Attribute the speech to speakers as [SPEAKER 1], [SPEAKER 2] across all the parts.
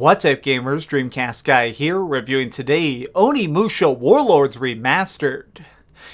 [SPEAKER 1] What's up gamers, DreamcastGuy here, reviewing today Onimusha Warlords Remastered.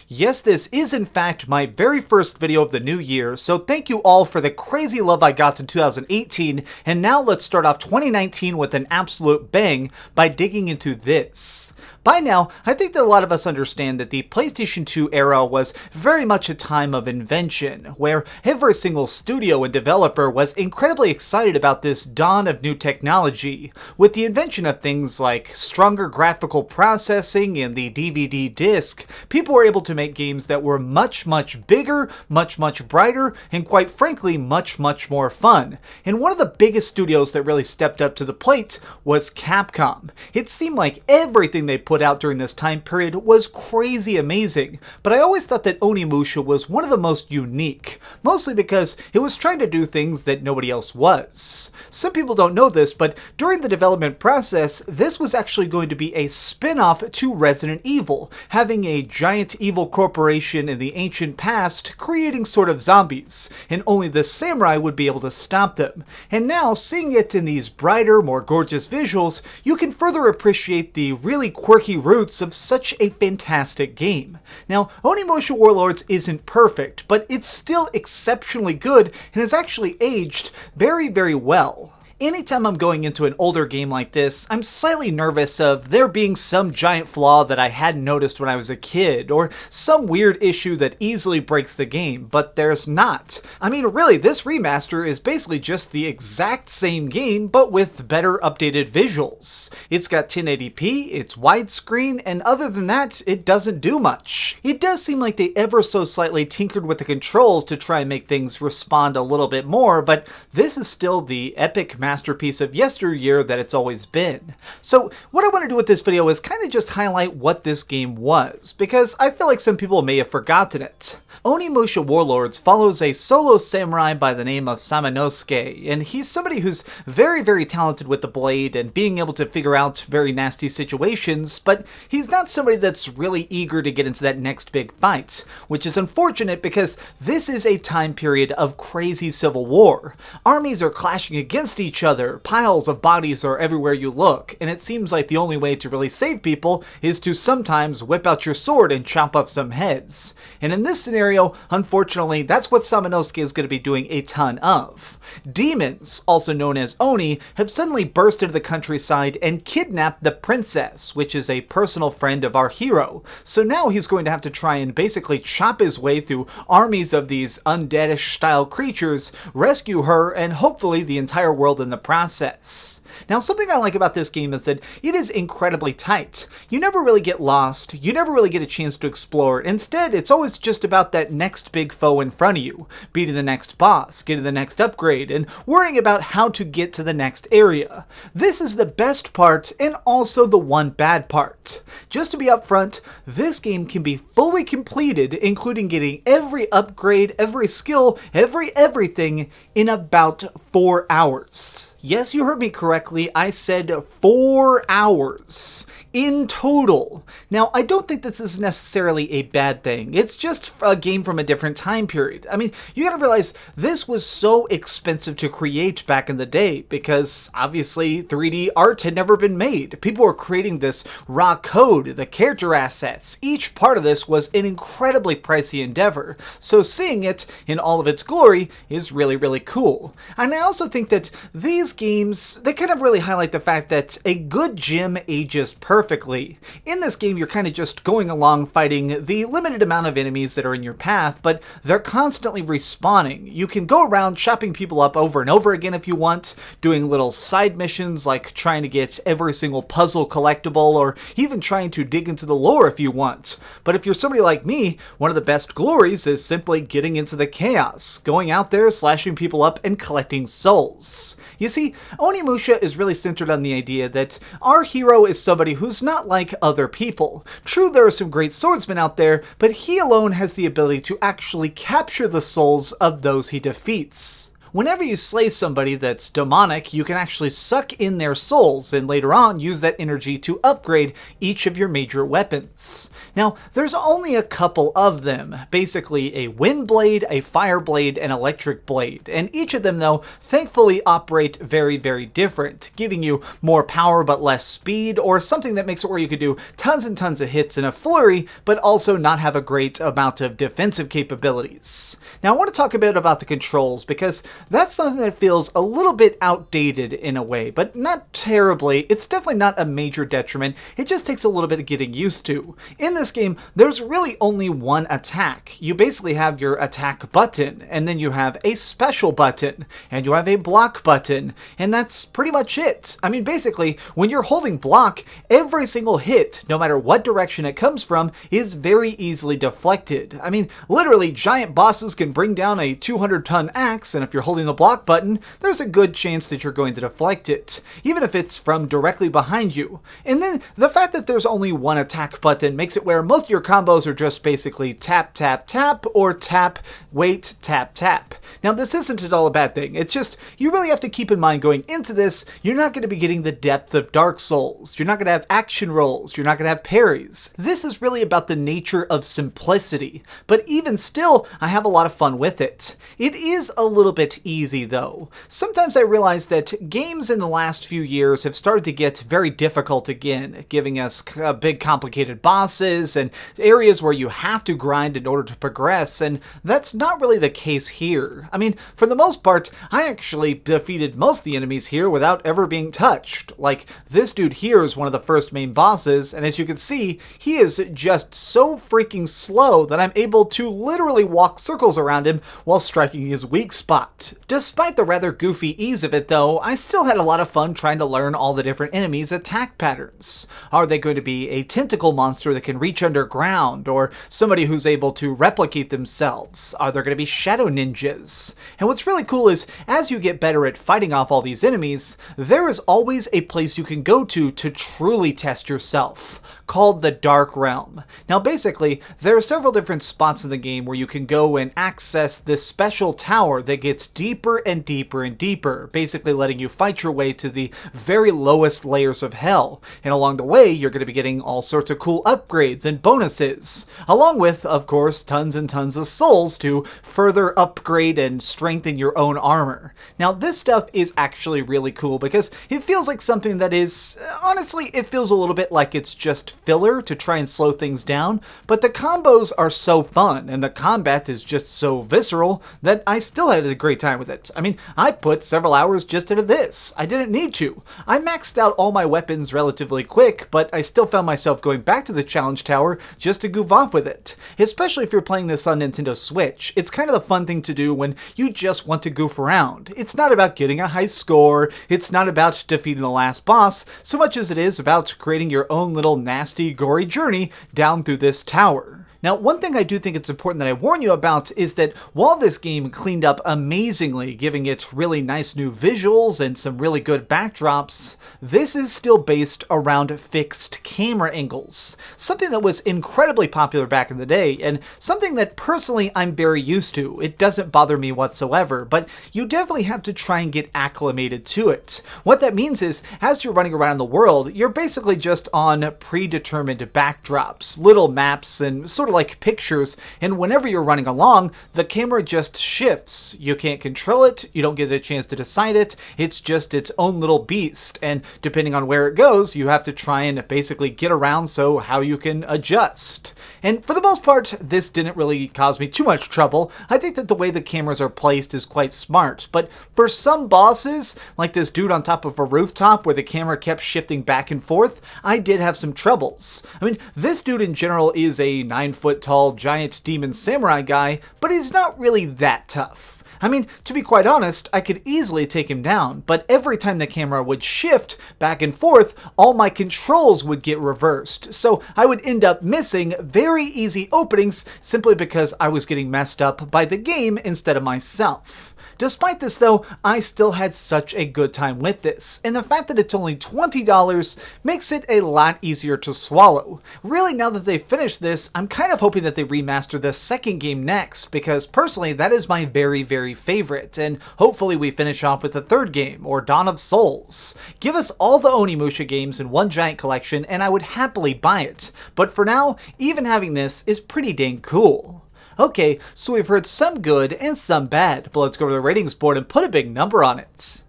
[SPEAKER 1] Yes, this is in fact my very first video of the new year, so thank you all for the crazy love I got in 2018, and now let's start off 2019 with an absolute bang by digging into this. By now, I think that a lot of us understand that the PlayStation 2 era was very much a time of invention, where every single studio and developer was incredibly excited about this dawn of new technology. With the invention of things like stronger graphical processing and the DVD disc, people were able to make games that were much bigger, much brighter, and quite frankly, much more fun. And one of the biggest studios that really stepped up to the plate was Capcom. It seemed like everything they put out during this time period was crazy amazing, but I always thought that Onimusha was one of the most unique, mostly because it was trying to do things that nobody else was. Some people don't know this, but during the development process, this was actually going to be a spin-off to Resident Evil, having a giant evil corporation in the ancient past creating sort of zombies, and only the samurai would be able to stop them. And now, seeing it in these brighter, more gorgeous visuals, you can further appreciate the really quirky roots of such a fantastic game. Now, Onimusha Warlords isn't perfect, but it's still exceptionally good and has actually aged very well. Anytime I'm going into an older game like this, I'm slightly nervous of there being some giant flaw that I hadn't noticed when I was a kid, or some weird issue that easily breaks the game, but there's not. I mean, really, this remaster is basically just the exact same game, but with better updated visuals. It's got 1080p, it's widescreen, and other than that, it doesn't do much. It does seem like they ever so slightly tinkered with the controls to try and make things respond a little bit more, but this is still the epic masterpiece of yesteryear that it's always been. So what I want to do with this video is kind of just highlight what this game was, because I feel like some people may have forgotten it. Onimusha Warlords follows a solo samurai by the name of Samanosuke, and he's somebody who's very talented with the blade and being able to figure out very nasty situations, but he's not somebody that's really eager to get into that next big fight, which is unfortunate because this is a time period of crazy civil war. Armies are clashing against each other, piles of bodies are everywhere you look, and it seems like the only way to really save people is to sometimes whip out your sword and chop off some heads. And in this scenario, unfortunately, that's what Samanosuke is going to be doing a ton of. Demons, also known as Oni, have suddenly burst into the countryside and kidnapped the princess, which is a personal friend of our hero. So now he's going to have to try and basically chop his way through armies of these undeadish style creatures, rescue her, and hopefully the entire world in the process. Now, something I like about this game is that it is incredibly tight. You never really get lost, you never really get a chance to explore. Instead, it's always just about that next big foe in front of you, beating the next boss, getting the next upgrade, and worrying about how to get to the next area. This is the best part and also the one bad part. Just to be upfront, this game can be fully completed, including getting every upgrade, every skill, everything in about 4 hours. Yes, you heard me correctly, I said 4 hours in total. Now, I don't think this is necessarily a bad thing. It's just a game from a different time period. I mean, you gotta realize this was so expensive to create back in the day because obviously 3D art had never been made. People were creating this raw code, the character assets. Each part of this was an incredibly pricey endeavor. So seeing it in all of its glory is really cool. And I also think that these games, they kind of really highlight the fact that a good gym ages perfectly. In this game, you're kind of just going along fighting the limited amount of enemies that are in your path, but they're constantly respawning. You can go around chopping people up over and over again if you want, doing little side missions like trying to get every single puzzle collectible, or even trying to dig into the lore if you want. But if you're somebody like me, one of the best glories is simply getting into the chaos, going out there, slashing people up, and collecting souls. You see, Onimusha is really centered on the idea that our hero is somebody who's not like other people. True, there are some great swordsmen out there, but he alone has the ability to actually capture the souls of those he defeats. Whenever you slay somebody that's demonic, you can actually suck in their souls and later on use that energy to upgrade each of your major weapons. Now, there's only a couple of them, basically a wind blade, a fire blade, and electric blade, and each of them though thankfully operate very, very different, giving you more power but less speed, or something that makes it where you could do tons and tons of hits in a flurry, but also not have a great amount of defensive capabilities. Now, I want to talk a bit about the controls, because that's something that feels a little bit outdated in a way, but not terribly. It's definitely not a major detriment. It just takes a little bit of getting used to. In this game, there's really only one attack. You basically have your attack button, and then you have a special button, and you have a block button, and that's pretty much it. I mean, basically, when you're holding block, every single hit, no matter what direction it comes from, is very easily deflected. I mean, literally, giant bosses can bring down a 200-ton axe, and if you're holding the block button, there's a good chance that you're going to deflect it, even if it's from directly behind you. And then the fact that there's only one attack button makes it where most of your combos are just basically tap, tap, tap, or tap, wait, tap, tap. Now, this isn't at all a bad thing. It's just, you really have to keep in mind going into this, you're not going to be getting the depth of Dark Souls. You're not going to have action rolls. You're not going to have parries. This is really about the nature of simplicity. But even still, I have a lot of fun with it. It is a little bit easy, though. Sometimes I realize that games in the last few years have started to get very difficult again, giving us big complicated bosses and areas where you have to grind in order to progress, and that's not really the case here. I mean, for the most part, I actually defeated most of the enemies here without ever being touched. Like, this dude here is one of the first main bosses, and as you can see, he is just so freaking slow that I'm able to literally walk circles around him while striking his weak spot. Despite the rather goofy ease of it though, I still had a lot of fun trying to learn all the different enemies' attack patterns. Are they going to be a tentacle monster that can reach underground, or somebody who's able to replicate themselves? Are there going to be shadow ninjas? And what's really cool is, as you get better at fighting off all these enemies, there is always a place you can go to truly test yourself, called the Dark Realm. Now basically, there are several different spots in the game where you can go and access this special tower that gets deeper and deeper and deeper, basically letting you fight your way to the very lowest layers of hell. And along the way, you're going to be getting all sorts of cool upgrades and bonuses, along with, of course, tons and tons of souls to further upgrade and strengthen your own armor. Now, this stuff is actually really cool because it feels like something that is, honestly, it feels a little bit like it's just filler to try and slow things down, but the combos are so fun and the combat is just so visceral that I still had a great time with it. I mean, I put several hours just into this. I didn't need to. I maxed out all my weapons relatively quick, but I still found myself going back to the challenge tower just to goof off with it. Especially if you're playing this on Nintendo Switch. It's kind of the fun thing to do when you just want to goof around. It's not about getting a high score, it's not about defeating the last boss, so much as it is about creating your own little nasty, gory journey down through this tower. Now, one thing I do think it's important that I warn you about is that while this game cleaned up amazingly, giving it really nice new visuals and some really good backdrops, this is still based around fixed camera angles. Something that was incredibly popular back in the day, and something that personally I'm very used to. It doesn't bother me whatsoever, but you definitely have to try and get acclimated to it. What that means is, as you're running around the world, you're basically just on predetermined backdrops, little maps, and sort of like pictures, and whenever you're running along, the camera just shifts. You can't control it, you don't get a chance to decide it, it's just its own little beast, and depending on where it goes, you have to try and basically get around so how you can adjust. And for the most part, this didn't really cause me too much trouble. I think that the way the cameras are placed is quite smart, but for some bosses, like this dude on top of a rooftop where the camera kept shifting back and forth, I did have some troubles. I mean, this dude in general is a 9-foot-tall giant demon samurai guy, but he's not really that tough. I mean, to be quite honest, I could easily take him down, but every time the camera would shift back and forth, all my controls would get reversed, so I would end up missing very easy openings simply because I was getting messed up by the game instead of myself. Despite this though, I still had such a good time with this, and the fact that it's only $20 makes it a lot easier to swallow. Really, now that they've finished this, I'm kind of hoping that they remaster the second game next, because personally that is my very favorite, and hopefully we finish off with the third game, or Dawn of Souls. Give us all the Onimusha games in one giant collection and I would happily buy it, but for now, even having this is pretty dang cool. Okay, so we've heard some good and some bad, but let's go to the ratings board and put a big number on it.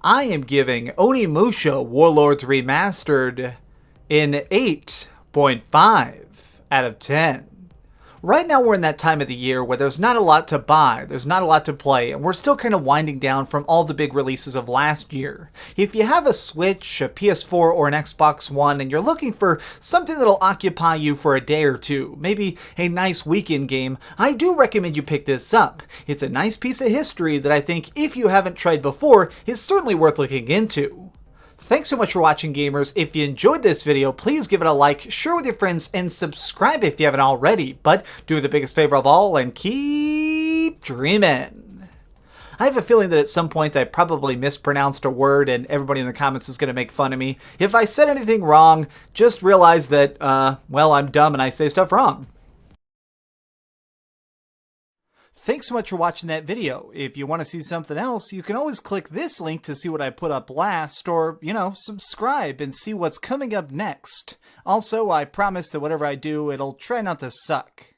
[SPEAKER 1] I am giving Onimusha Warlords Remastered an 8.5 out of 10. Right now we're in that time of the year where there's not a lot to buy, there's not a lot to play, and we're still kind of winding down from all the big releases of last year. If you have a Switch, a Ps4, or an Xbox One, and you're looking for something that'll occupy you for a day or two, maybe a nice weekend game, I do recommend you pick this up. It's a nice piece of history that I think, if you haven't tried before, is certainly worth looking into. Thanks so much for watching, gamers. If you enjoyed this video, please give it a like, share with your friends, and subscribe if you haven't already. But do the biggest favor of all and keep dreaming. I have a feeling that at some point I probably mispronounced a word and everybody in the comments is going to make fun of me. If I said anything wrong, just realize that, well, I'm dumb and I say stuff wrong. Thanks so much for watching that video. If you want to see something else, you can always click this link to see what I put up last, or, subscribe and see what's coming up next. Also, I promise that whatever I do, it'll try not to suck.